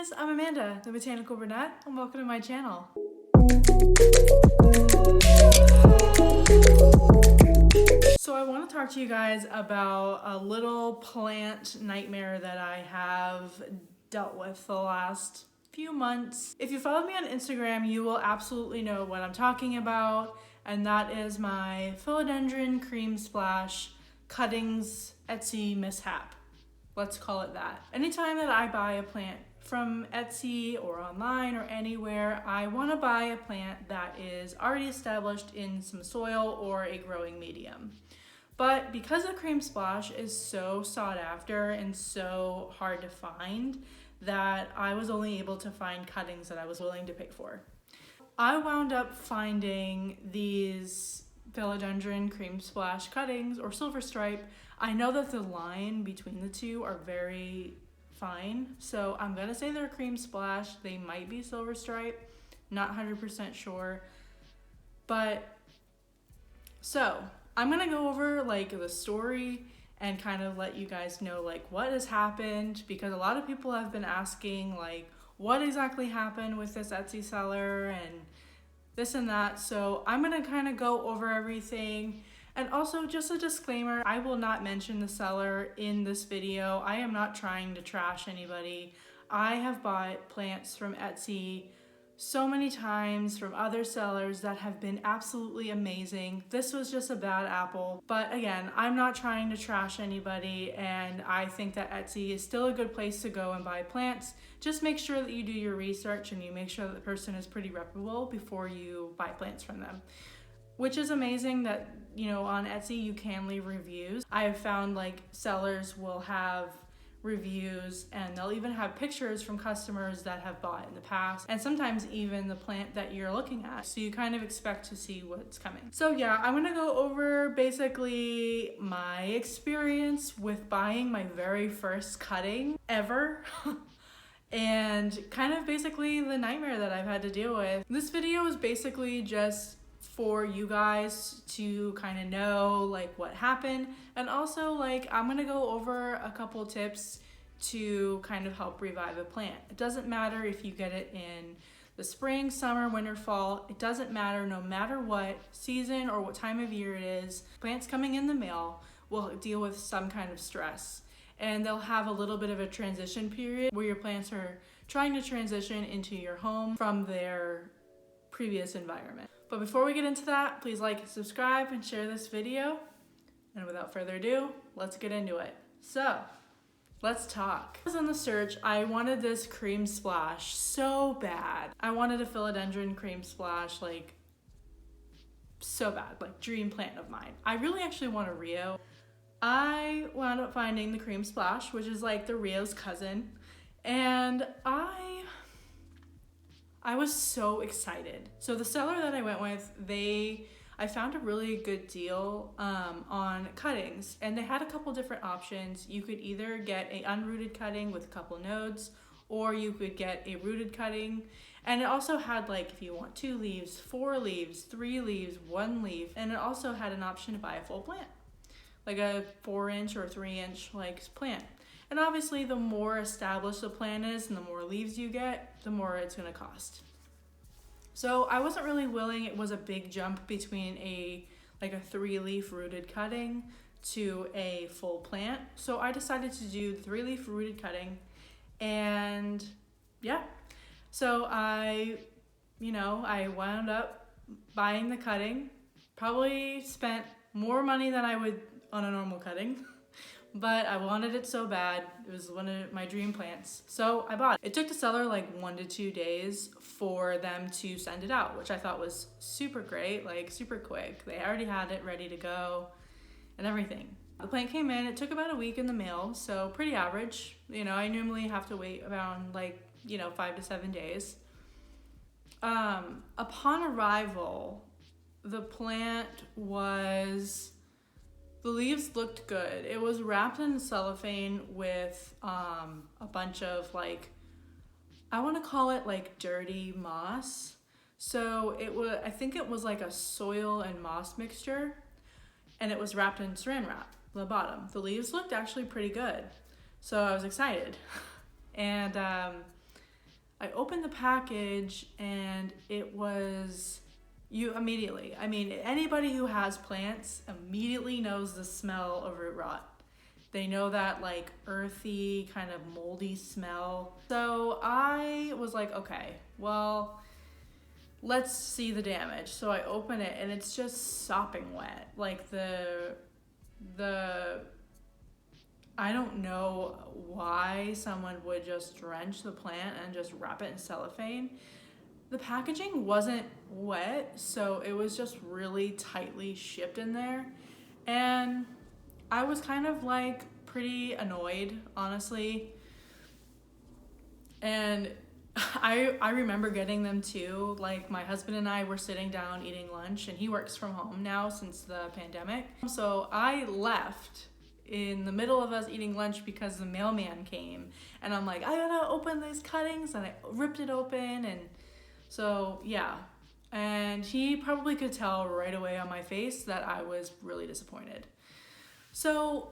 guys, I'm Amanda, the Botanical Brunette, and welcome to my channel. So I want to talk to you guys about a little plant nightmare that I have dealt with the last few months. If you follow me on Instagram, you will absolutely know what I'm talking about, and that is my Philodendron Cream Splash cuttings Etsy mishap. Let's call it that. Anytime that I buy a plant from Etsy or online or anywhere, I want to buy a plant that is already established in some soil or a growing medium. But because the Cream Splash is so sought after and so hard to find, that I was only able to find cuttings that I was willing to pay for. I wound up finding these Philodendron Cream Splash cuttings or Silver Stripe. I know that the line between the two are very fine, so I'm gonna say they're Cream Splash. They might be Silver Stripe, not 100% sure. But so I'm gonna go over like the story and kind of let you guys know like what has happened, because a lot of people have been asking like what exactly happened with this Etsy seller and this and that. So I'm gonna kind of go over everything. And also, just a disclaimer, I will not mention the seller in this video. I am not trying to trash anybody. I have bought plants from Etsy so many times from other sellers that have been absolutely amazing. This was just a bad apple. But again, I'm not trying to trash anybody, and I think that Etsy is still a good place to go and buy plants. Just make sure that you do your research and you make sure that the person is pretty reputable before you buy plants from them. Which is amazing that, you know, on Etsy you can leave reviews. I have found like sellers will have reviews and they'll even have pictures from customers that have bought in the past, and sometimes even the plant that you're looking at. So you kind of expect to see what's coming. So yeah, I'm gonna go over basically my experience with buying my very first cutting ever. And kind of basically the nightmare that I've had to deal with. This video is basically just for you guys to kind of know like what happened, and also like I'm gonna go over a couple tips to kind of help revive a plant. It doesn't matter if you get it in the spring, summer, winter, fall. It doesn't matter. No matter what season or what time of year it is, plants coming in the mail will deal with some kind of stress, and they'll have a little bit of a transition period where your plants are trying to transition into your home from their previous environment. But before we get into that, please like and subscribe and share this video. And without further ado, let's get into it. So, let's talk. I was on the search. I wanted this Cream Splash so bad. I wanted a Philodendron Cream Splash, like, so bad. Like, dream plant of mine. I really actually want a Rio. I wound up finding the Cream Splash, which is like the Rio's cousin. And I was so excited. So the seller that I went with, I found a really good deal on cuttings, and they had a couple different options. You could either get an unrooted cutting with a couple nodes, or you could get a rooted cutting. And it also had like, if you want 2 leaves, 4 leaves, 3 leaves, 1 leaf. And it also had an option to buy a full plant, like a 4-inch or 3-inch like plant. And obviously the more established the plant is and the more leaves you get, the more it's gonna cost. So I wasn't really willing. It was a big jump between a 3-leaf rooted cutting to a full plant. So I decided to do the 3-leaf rooted cutting, and yeah. So I wound up buying the cutting, probably spent more money than I would on a normal cutting. But I wanted it so bad. It was one of my dream plants. So I bought it. It took the seller like 1 to 2 days for them to send it out, which I thought was super great, like super quick. They already had it ready to go and everything. The plant came in, it took about a week in the mail, so pretty average. You know, I normally have to wait around 5 to 7 days. Upon arrival, the plant the leaves looked good. It was wrapped in cellophane with a bunch of I want to call it like dirty moss. So I think it was like a soil and moss mixture, and it was wrapped in saran wrap, the bottom. The leaves looked actually pretty good. So I was excited. And I opened the package and it was, I mean, anybody who has plants immediately knows the smell of root rot. They know that like earthy, kind of moldy smell. So I was like, okay, well, let's see the damage. So I open it and it's just sopping wet. Like the I don't know why someone would just drench the plant and just wrap it in cellophane. The packaging wasn't wet, so it was just really tightly shipped in there. And I was kind of like pretty annoyed, honestly. And I remember getting them too. Like my husband and I were sitting down eating lunch, and he works from home now since the pandemic. So I left in the middle of us eating lunch because the mailman came, and I'm like, I gotta open these cuttings, and I ripped it open. And so yeah, and he probably could tell right away on my face that I was really disappointed. So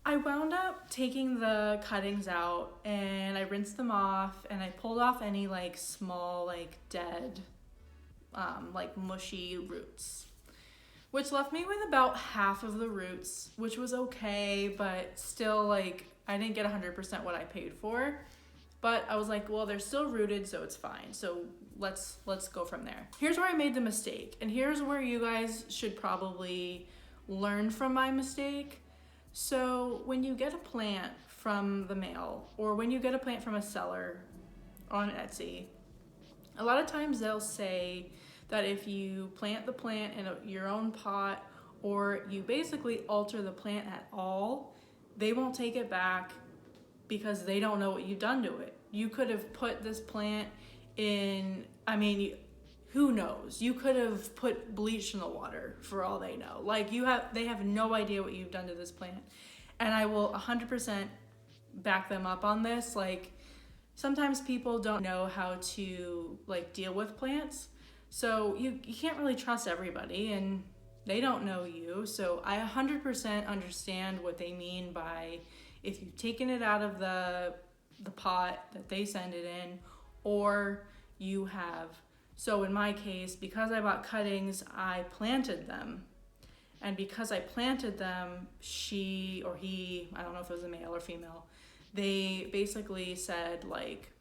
I wound up taking the cuttings out and I rinsed them off, and I pulled off any like small, like dead, like mushy roots, which left me with about half of the roots, which was okay, but still like I didn't get 100% what I paid for. But I was like, well, they're still rooted, so it's fine. So let's go from there. Here's where I made the mistake, and here's where you guys should probably learn from my mistake. So when you get a plant from the mail, or when you get a plant from a seller on Etsy, a lot of times they'll say that if you plant the plant in your own pot, or you basically alter the plant at all, they won't take it back because they don't know what you've done to it. You could have put this plant in, I mean, who knows? You could have put bleach in the water for all they know. Like they have no idea what you've done to this plant. And I will 100% back them up on this. Like sometimes people don't know how to like deal with plants. So you can't really trust everybody, and they don't know you. So I 100% understand what they mean by if you've taken it out of the pot that they send it in, or you have. So in my case, because I bought cuttings, I planted them. And because I planted them, she or he, I don't know if it was a male or female, they basically said like,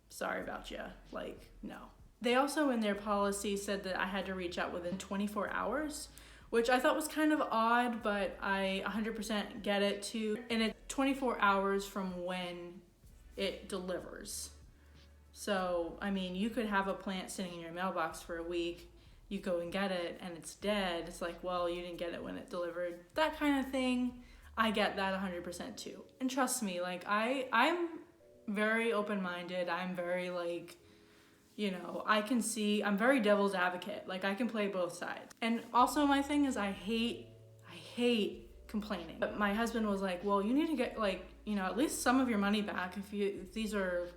sorry about you, like, no. They also in their policy said that I had to reach out within 24 hours, which I thought was kind of odd, but I 100% get it too. And it's 24 hours from when it delivers. So, I mean, you could have a plant sitting in your mailbox for a week, you go and get it and it's dead. It's like, well, you didn't get it when it delivered. That kind of thing, I get that 100% too. And trust me, like I'm very open-minded. I'm very like, you know, I'm very devil's advocate. Like I can play both sides. And also my thing is I hate complaining. But my husband was like, well, you need to get like, you know, at least some of your money back if these are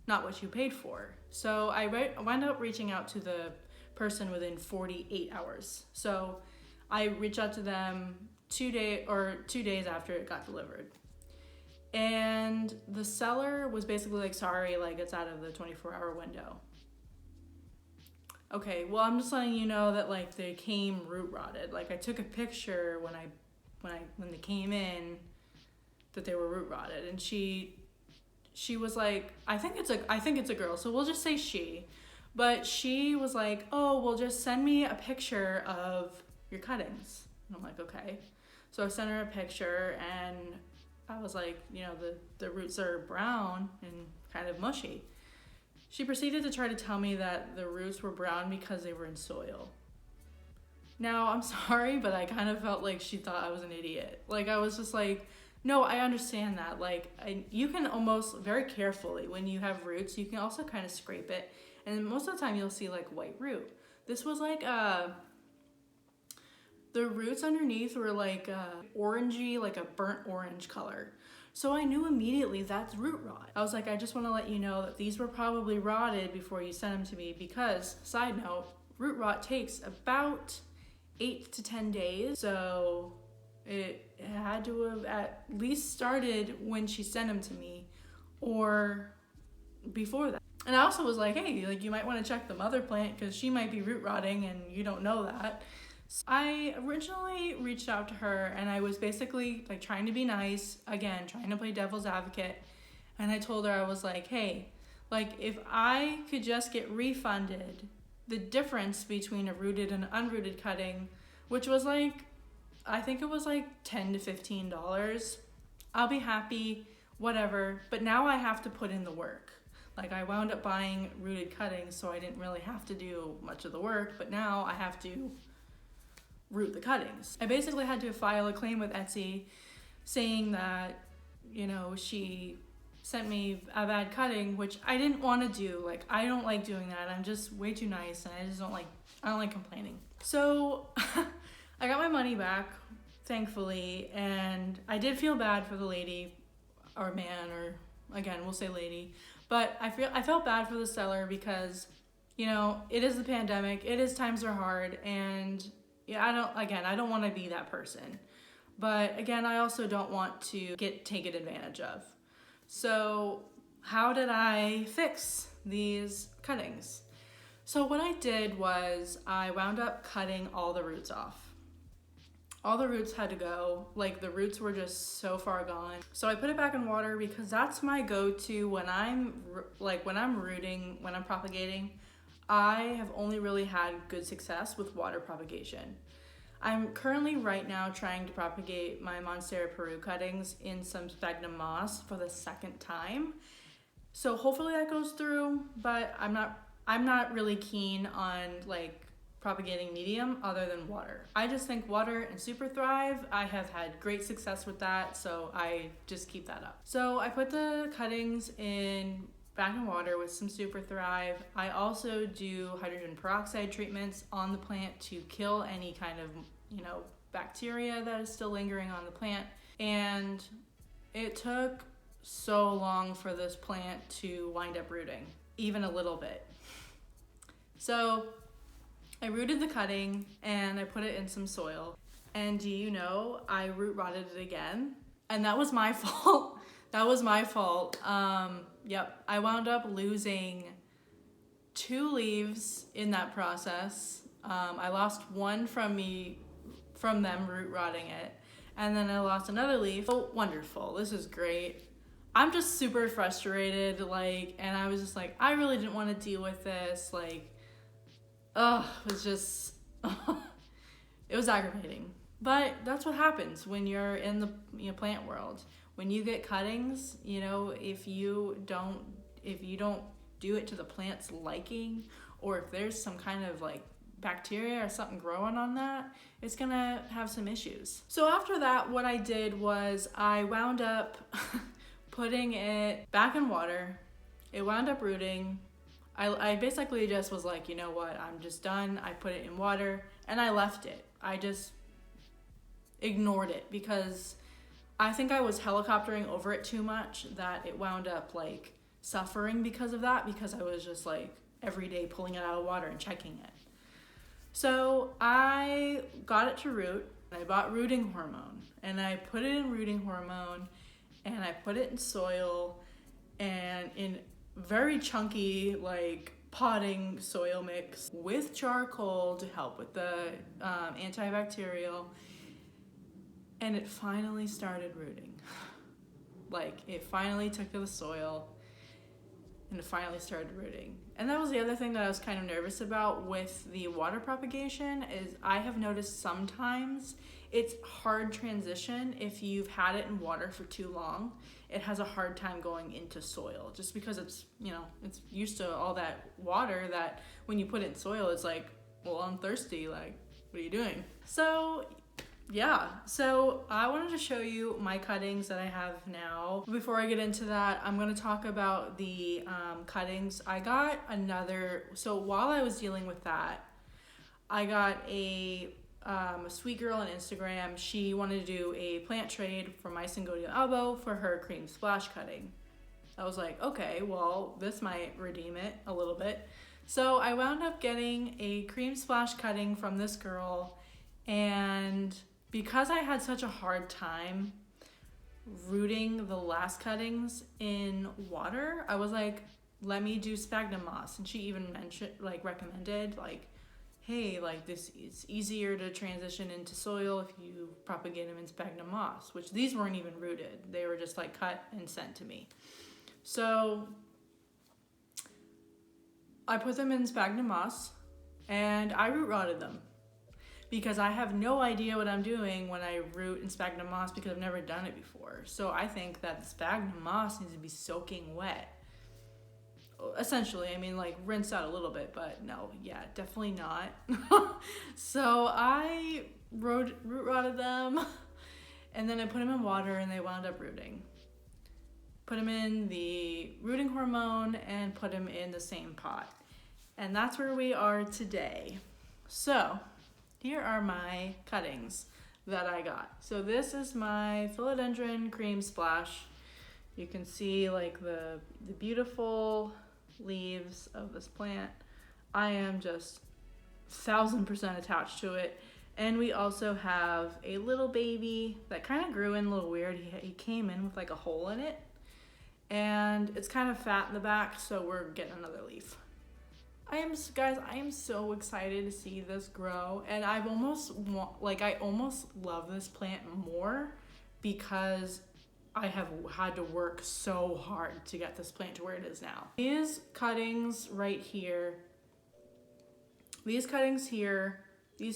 not what you paid for. So I wound up reaching out to the person within 48 hours. So I reached out to them 2 days after it got delivered. And the seller was basically like, sorry, like it's out of the 24-hour window. Okay, well, I'm just letting you know that like they came root rotted. Like I took a picture when they came in that they were root rotted, and she was like, I think it's a girl, so we'll just say she. But she was like, oh, well, just send me a picture of your cuttings. And I'm like, okay. So I sent her a picture, and I was like, you know, the roots are brown and kind of mushy. She proceeded to try to tell me that the roots were brown because they were in soil. Now, I'm sorry, but I kind of felt like she thought I was an idiot. Like, I was just like, no, I understand that. Like, you can almost, very carefully, when you have roots, you can also kind of scrape it. And most of the time, you'll see, like, white root. This was, like, the roots underneath were, like, orangey, like a burnt orange color. So I knew immediately that's root rot. I was like, I just want to let you know that these were probably rotted before you sent them to me because, side note, root rot takes about 8 to 10 days. So it had to have at least started when she sent them to me or before that. And I also was like, hey, like you might want to check the mother plant because she might be root rotting and you don't know that. So I originally reached out to her and I was basically like trying to be nice, again, trying to play devil's advocate. And I told her, I was like, hey, like if I could just get refunded the difference between a rooted and unrooted cutting, which was like, I think it was like $10 to $15, I'll be happy, whatever. But now I have to put in the work. Like I wound up buying rooted cuttings, so I didn't really have to do much of the work, but now I have to root the cuttings. I basically had to file a claim with Etsy saying that, you know, she sent me a bad cutting, which I didn't want to do. Like I don't like doing that. I'm just way too nice and I don't like complaining. So I got my money back, thankfully, and I did feel bad for the lady or man, or again, we'll say lady. But I felt bad for the seller because, you know, it is the pandemic, it is times are hard, and yeah, I don't want to be that person. But again, I also don't want to get taken advantage of. So how did I fix these cuttings? So what I did was I wound up cutting all the roots off. All the roots had to go. Like the roots were just so far gone. So I put it back in water because that's my go-to when I'm rooting, when I'm propagating. I have only really had good success with water propagation. I'm currently right now trying to propagate my Monstera Peru cuttings in some sphagnum moss for the second time. So hopefully that goes through, but I'm not really keen on like propagating medium other than water. I just think water and SUPERthrive, I have had great success with that, so I just keep that up. So I put the cuttings back in water with some SUPERthrive. I also do hydrogen peroxide treatments on the plant to kill any kind of, you know, bacteria that is still lingering on the plant. And it took so long for this plant to wind up rooting, even a little bit. So I rooted the cutting and I put it in some soil. And do you know, I root rotted it again. And that was my fault. That was my fault. Yep, I wound up losing 2 leaves in that process. I lost one from them root rotting it. And then I lost another leaf. Oh, wonderful, this is great. I'm just super frustrated, and I was just like, I really didn't want to deal with this, it was just, it was aggravating. But that's what happens when you're in the plant world. When you get cuttings, you know, if you don't do it to the plant's liking, or if there's some kind of bacteria or something growing on that, it's gonna have some issues. So after that, what I did was I wound up putting it back in water. It wound up rooting. I basically just was like, you know what, I'm just done. I put it in water and I left it. I just ignored it because I think I was helicoptering over it too much, that it wound up suffering because of that, because I was just every day pulling it out of water and checking it. So I got it to root. I bought rooting hormone and I put it in rooting hormone and I put it in soil and in very chunky potting soil mix with charcoal to help with the antibacterial, and it finally started rooting. It finally took to the soil and it finally started rooting. And that was the other thing that I was kind of nervous about with the water propagation, is I have noticed sometimes it's hard transition. If you've had it in water for too long, it has a hard time going into soil, just because it's, it's used to all that water, that when you put it in soil, it's well, I'm thirsty, what are you doing? So yeah, so I wanted to show you my cuttings that I have now. Before I get into that, I'm going to talk about the cuttings. I got so while I was dealing with that, I got a sweet girl on Instagram. She wanted to do a plant trade for my Syngonium elbow for her cream splash cutting. I was like, okay, well, this might redeem it a little bit. So I wound up getting a cream splash cutting from this girl, and because I had such a hard time rooting the last cuttings in water, I was like, let me do sphagnum moss. And she even mentioned, like, recommended, like, hey, like, this, it's easier to transition into soil if you propagate them in sphagnum moss, which these weren't even rooted. They were just like cut and sent to me. So I put them in sphagnum moss and I root rotted them because I have no idea what I'm doing when I root in sphagnum moss because I've never done it before. So I think that the sphagnum moss needs to be soaking wet. Essentially, I mean, like, rinse out a little bit, but no, yeah, definitely not. So I root rotted them, and then I put them in water, and they wound up rooting. Put them in the rooting hormone, and put them in the same pot. And that's where we are today. So here are my cuttings that I got. So this is my Philodendron Cream Splash. You can see, like, the beautiful leaves of this plant. I am just 1000% attached to it. And we also have a little baby that kind of grew in a little weird. He came in with like a hole in it, and it's kind of fat in the back, so we're getting another leaf. I am so excited to see this grow, and I almost love this plant more because I have had to work so hard to get this plant to where it is now. These cuttings right here, these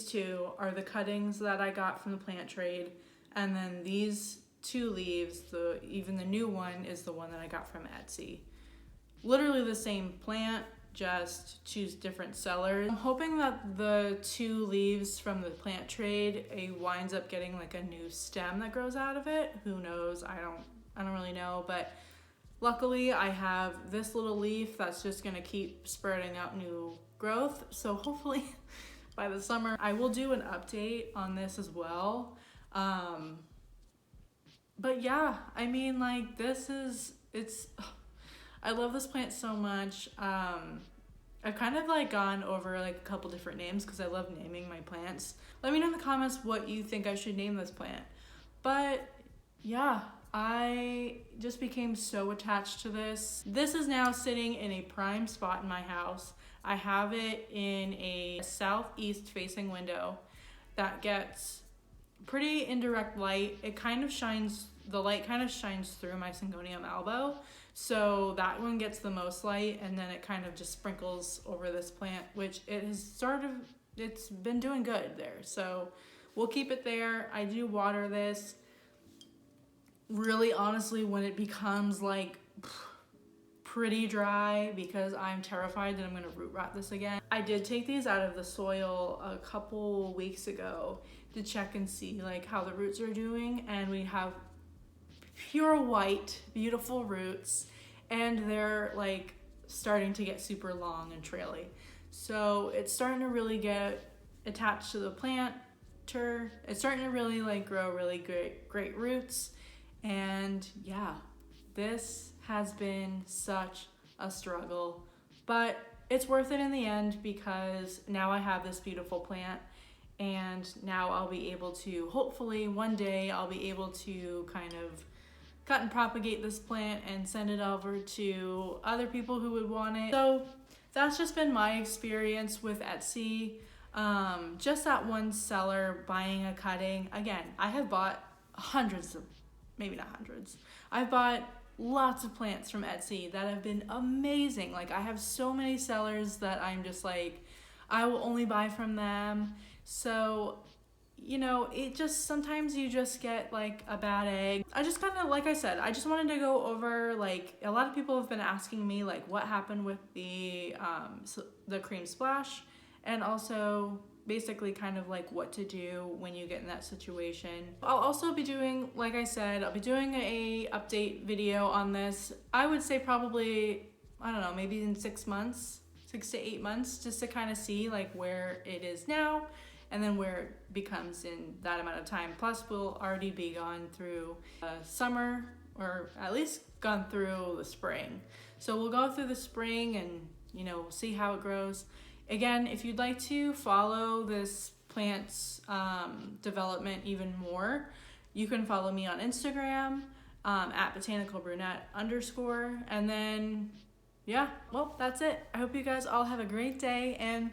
two are the cuttings that I got from the plant trade. And then these two leaves, even the new one is the one that I got from Etsy. Literally the same plant, just choose different sellers. I'm hoping that the two leaves from the plant trade, it winds up getting like a new stem that grows out of it. Who knows? I don't really know, but luckily I have this little leaf that's just gonna keep spreading out new growth. So hopefully by the summer I will do an update on this as well. But yeah, I mean, like, I love this plant so much. I've kind of like gone over like a couple different names because I love naming my plants. Let me know in the comments what you think I should name this plant. But yeah, I just became so attached to this. This is now sitting in a prime spot in my house. I have it in a southeast facing window that gets pretty indirect light. The light kind of shines through my Syngonium albo. So that one gets the most light, and then it kind of just sprinkles over this plant, which it's been doing good there. So we'll keep it there. I do water this. Really, honestly, when it becomes like pretty dry, because I'm terrified that I'm gonna root rot this again. I did take these out of the soil a couple weeks ago to check and see like how the roots are doing, and we have pure white, beautiful roots, and they're like starting to get super long and traily. So it's starting to really get attached to the planter. It's starting to really like grow really great roots. And yeah, this has been such a struggle, but it's worth it in the end because now I have this beautiful plant, and now I'll be able to, hopefully one day I'll be able to kind of cut and propagate this plant and send it over to other people who would want it. So that's just been my experience with Etsy. Just that one seller buying a cutting. Again, I have bought maybe not hundreds. I've bought lots of plants from Etsy that have been amazing. Like, I have so many sellers that I'm just like, I will only buy from them. So, you know, it just, sometimes you just get like a bad egg. I just kind of, like I said, I just wanted to go over, like, a lot of people have been asking me like what happened with the cream splash, and also basically kind of like what to do when you get in that situation. I'll also be doing, like I said, I'll be doing a update video on this. I would say probably, I don't know, maybe in 6 months, 6 to 8 months, just to kind of see like where it is now and then where it becomes in that amount of time. Plus we'll already be gone through summer, or at least gone through the spring. So we'll go through the spring and, you know, see how it grows. Again, if you'd like to follow this plant's development even more, you can follow me on Instagram at Botanical Brunette _. And then, yeah, well, that's it. I hope you guys all have a great day, and